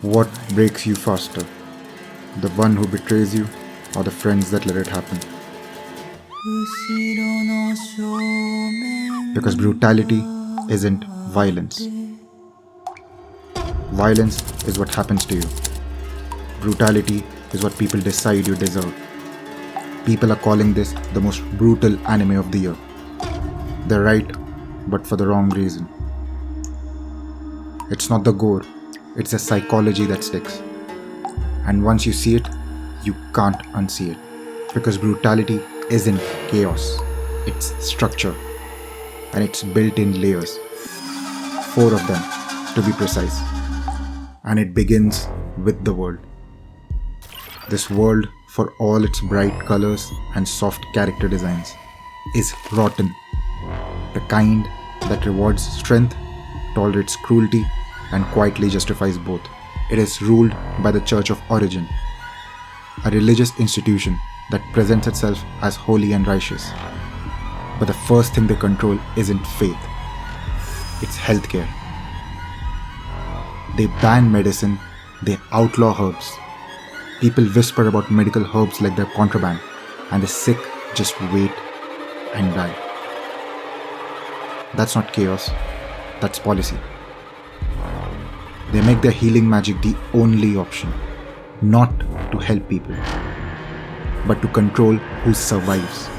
What breaks you faster? The one who betrays you, or the friends that let it happen? Because brutality isn't violence. Violence is what happens to you. Brutality is what people decide you deserve. People are calling this the most brutal anime of the year. They're right, but for the wrong reason. It's not the gore, it's the psychology that sticks. And once you see it, you can't unsee it. Because brutality isn't chaos, it's structure. And it's built in layers. 4 of them, to be precise. And it begins with the world. This world, for all its bright colors and soft character designs, is rotten. The kind that rewards strength, tolerates cruelty, and quietly justifies both. It is ruled by the Church of Origin, a religious institution that presents itself as holy and righteous. But the first thing they control isn't faith, it's healthcare. They ban medicine, they outlaw herbs. People whisper about medical herbs like they're contraband, and the sick just wait and die. That's not chaos, that's policy. They make their healing magic the only option, not to help people, but to control who survives.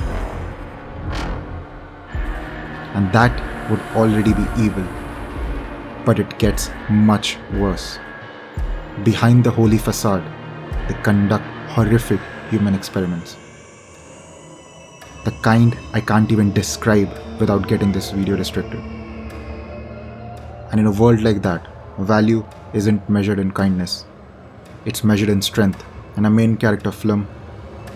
And that would already be evil, but it gets much worse. Behind the holy facade, they conduct horrific human experiments. The kind I can't even describe without getting this video restricted. And in a world like that, value isn't measured in kindness. It's measured in strength, and a main character, Flum,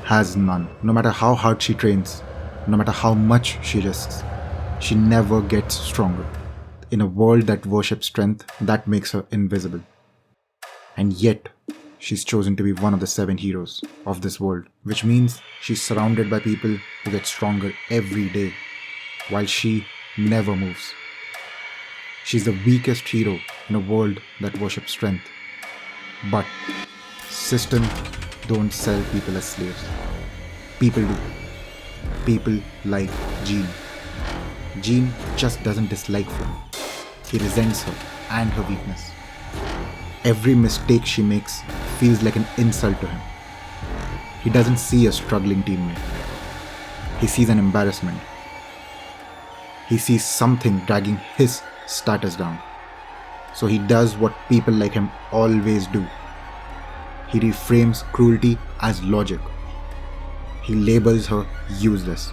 has none. No matter how hard she trains, no matter how much she risks, she never gets stronger. In a world that worships strength, that makes her invisible. And yet, she's chosen to be one of the 7 heroes of this world, which means she's surrounded by people who get stronger every day, while she never moves. She's the weakest hero in a world that worships strength. But systems don't sell people as slaves. People do. People like Jean. Jean just doesn't dislike Flum. He resents her and her weakness. Every mistake she makes feels like an insult to him. He doesn't see a struggling teammate. He sees an embarrassment. He sees something dragging his status down. So he does what people like him always do. He reframes cruelty as logic. He labels her useless.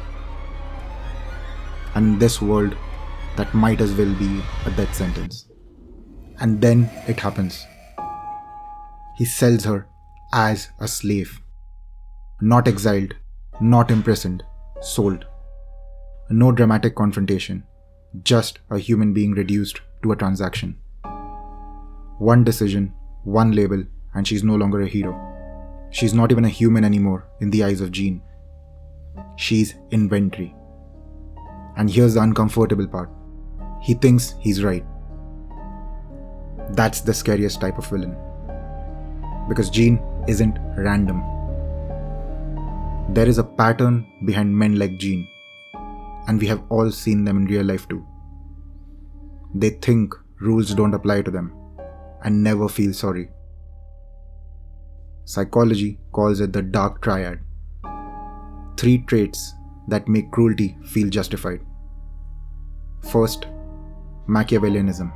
And in this world, that might as well be a death sentence. And then it happens. He sells her as a slave. Not exiled, not imprisoned, sold. No dramatic confrontation, just a human being reduced to a transaction. One decision, one label, and she's no longer a hero. She's not even a human anymore in the eyes of Jean. She's inventory. And here's the uncomfortable part. He thinks he's right. That's the scariest type of villain. Because Jean isn't random. There is a pattern behind men like Jean. And we have all seen them in real life too. They think rules don't apply to them and never feel sorry. Psychology calls it the dark triad. 3 traits that make cruelty feel justified. First, Machiavellianism.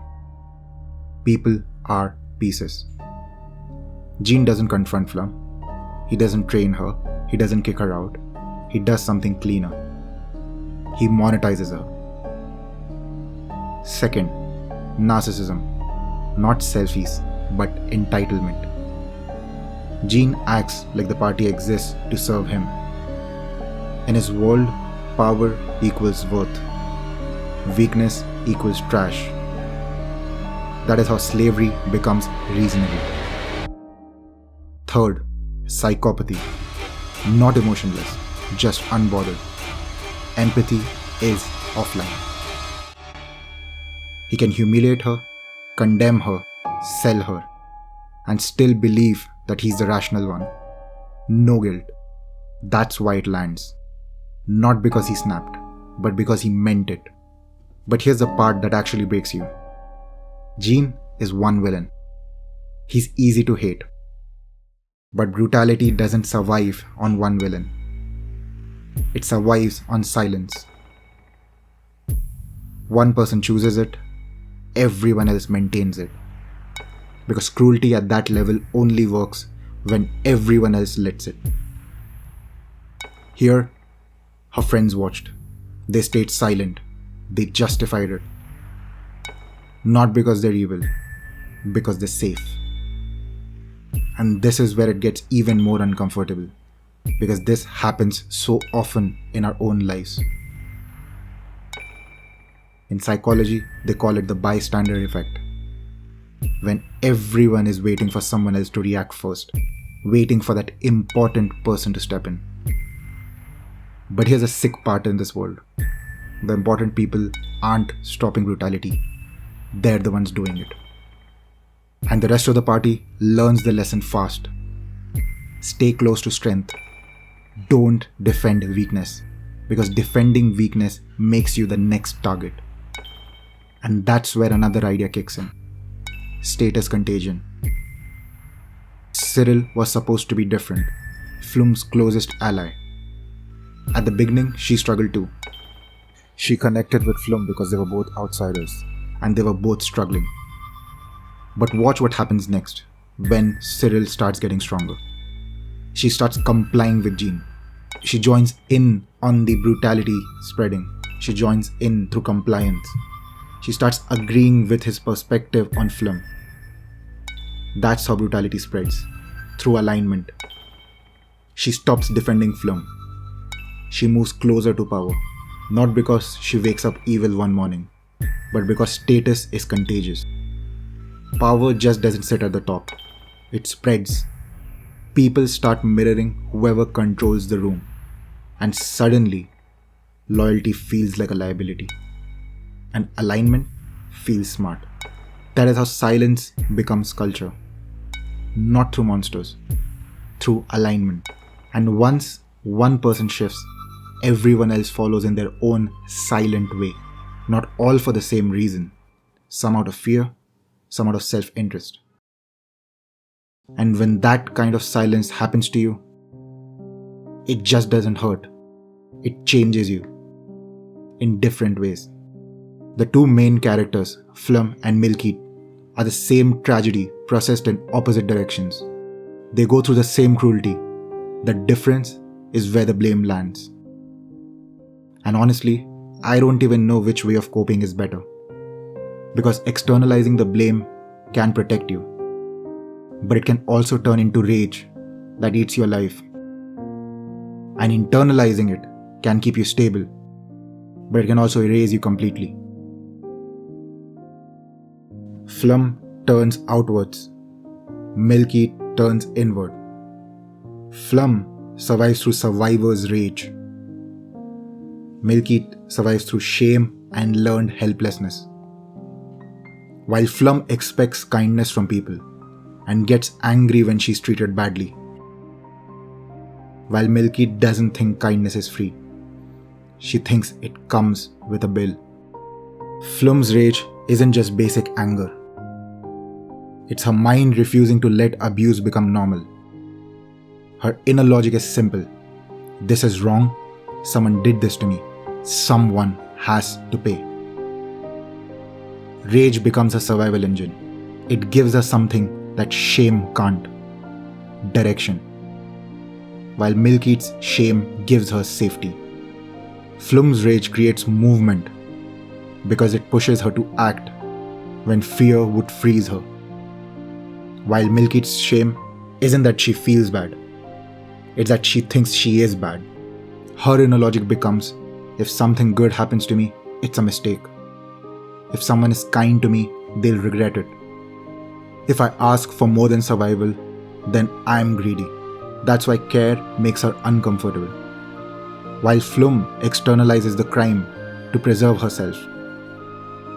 People are pieces. Jean doesn't confront Flum. He doesn't train her. He doesn't kick her out. He does something cleaner. He monetizes her. Second, narcissism. Not selfies, but entitlement. Jean acts like the party exists to serve him. In his world, power equals worth. Weakness equals trash. That is how slavery becomes reasonable. Third, psychopathy. Not emotionless, just unbothered. Empathy is offline. He can humiliate her, condemn her, sell her, and still believe that he's the rational one. No guilt. That's why it lands. Not because he snapped, but because he meant it. But here's the part that actually breaks you. Gene is one villain. He's easy to hate. But brutality doesn't survive on one villain. It survives on silence. One person chooses it, everyone else maintains it. Because cruelty at that level only works when everyone else lets it. Here, her friends watched. They stayed silent. They justified it. Not because they're evil, because they're safe. And this is where it gets even more uncomfortable, because this happens so often in our own lives. In psychology, they call it the bystander effect. When everyone is waiting for someone else to react first, waiting for that important person to step in. But here's a sick part in this world. The important people aren't stopping brutality. They're the ones doing it. And the rest of the party learns the lesson fast. Stay close to strength. Don't defend weakness, because defending weakness makes you the next target. And that's where another idea kicks in. Status contagion. Cyril was supposed to be different, Flum's closest ally. At the beginning, she struggled too. She connected with Flum because they were both outsiders, and they were both struggling. But watch what happens next, when Cyril starts getting stronger. She starts complying with Jean. She joins in on the brutality spreading. She joins in through compliance. She starts agreeing with his perspective on Flum. That's how brutality spreads, through alignment. She stops defending Flum. She moves closer to power, not because she wakes up evil one morning, but because status is contagious. Power just doesn't sit at the top. It spreads. People start mirroring whoever controls the room. And suddenly, loyalty feels like a liability. And alignment feels smart. That is how silence becomes culture. Not through monsters, through alignment. And once one person shifts, everyone else follows in their own silent way. Not all for the same reason. Some out of fear, some out of self-interest. And when that kind of silence happens to you, it just doesn't hurt. It changes you in different ways. The two main characters, Flum and Milky, are the same tragedy processed in opposite directions. They go through the same cruelty. The difference is where the blame lands. And honestly, I don't even know which way of coping is better. Because externalizing the blame can protect you. But it can also turn into rage that eats your life. And internalizing it can keep you stable, but it can also erase you completely. Flum turns outwards. Milky turns inward. Flum survives through survivor's rage. Milky survives through shame and learned helplessness. While Flum expects kindness from people and gets angry when she's treated badly. While Milky doesn't think kindness is free. She thinks it comes with a bill. Flum's rage isn't just basic anger. It's her mind refusing to let abuse become normal. Her inner logic is simple. This is wrong. Someone did this to me. Someone has to pay. Rage becomes a survival engine. It gives her something that shame can't. Direction. While Milky's shame gives her safety. Flum's rage creates movement because it pushes her to act when fear would freeze her. While Milky's shame isn't that she feels bad, it's that she thinks she is bad. Her inner logic becomes, if something good happens to me, it's a mistake. If someone is kind to me, they'll regret it. If I ask for more than survival, then I'm greedy. That's why care makes her uncomfortable. While Flum externalizes the crime to preserve herself,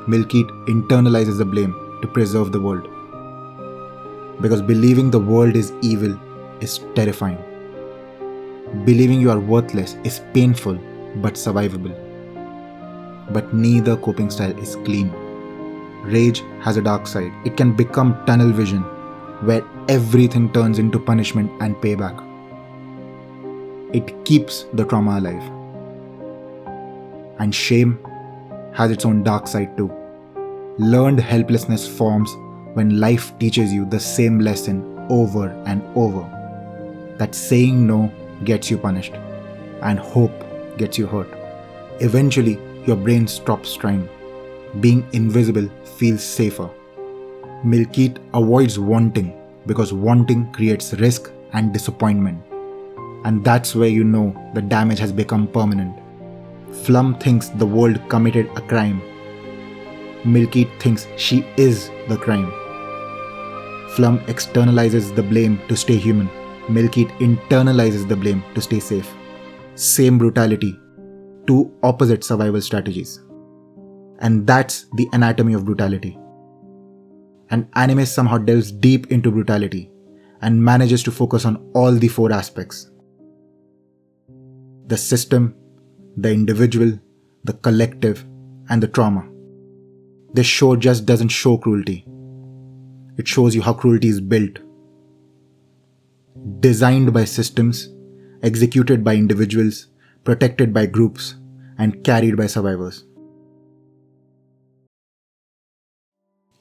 Milky internalizes the blame to preserve the world. Because believing the world is evil is terrifying. Believing you are worthless is painful but survivable. But neither coping style is clean. Rage has a dark side. It can become tunnel vision, where everything turns into punishment and payback. It keeps the trauma alive. And shame has its own dark side too. Learned helplessness forms when life teaches you the same lesson over and over. That saying no gets you punished, and hope gets you hurt. Eventually, your brain stops trying. Being invisible feels safer. Milkit avoids wanting because wanting creates risk and disappointment. And that's where you know the damage has become permanent. Flum thinks the world committed a crime. Milkit thinks she is the crime. Flum externalizes the blame to stay human. Milkit internalizes the blame to stay safe. Same brutality, two opposite survival strategies. And that's the anatomy of brutality. And anime somehow delves deep into brutality and manages to focus on all the four aspects: the system, the individual, the collective, and the trauma. This show just doesn't show cruelty. It shows you how cruelty is built. Designed by systems, executed by individuals, protected by groups, and carried by survivors.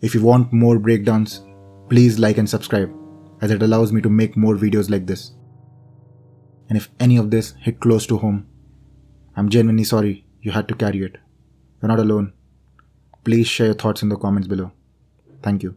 If you want more breakdowns, please like and subscribe, as it allows me to make more videos like this. And if any of this hit close to home, I'm genuinely sorry you had to carry it. You're not alone. Please share your thoughts in the comments below. Thank you.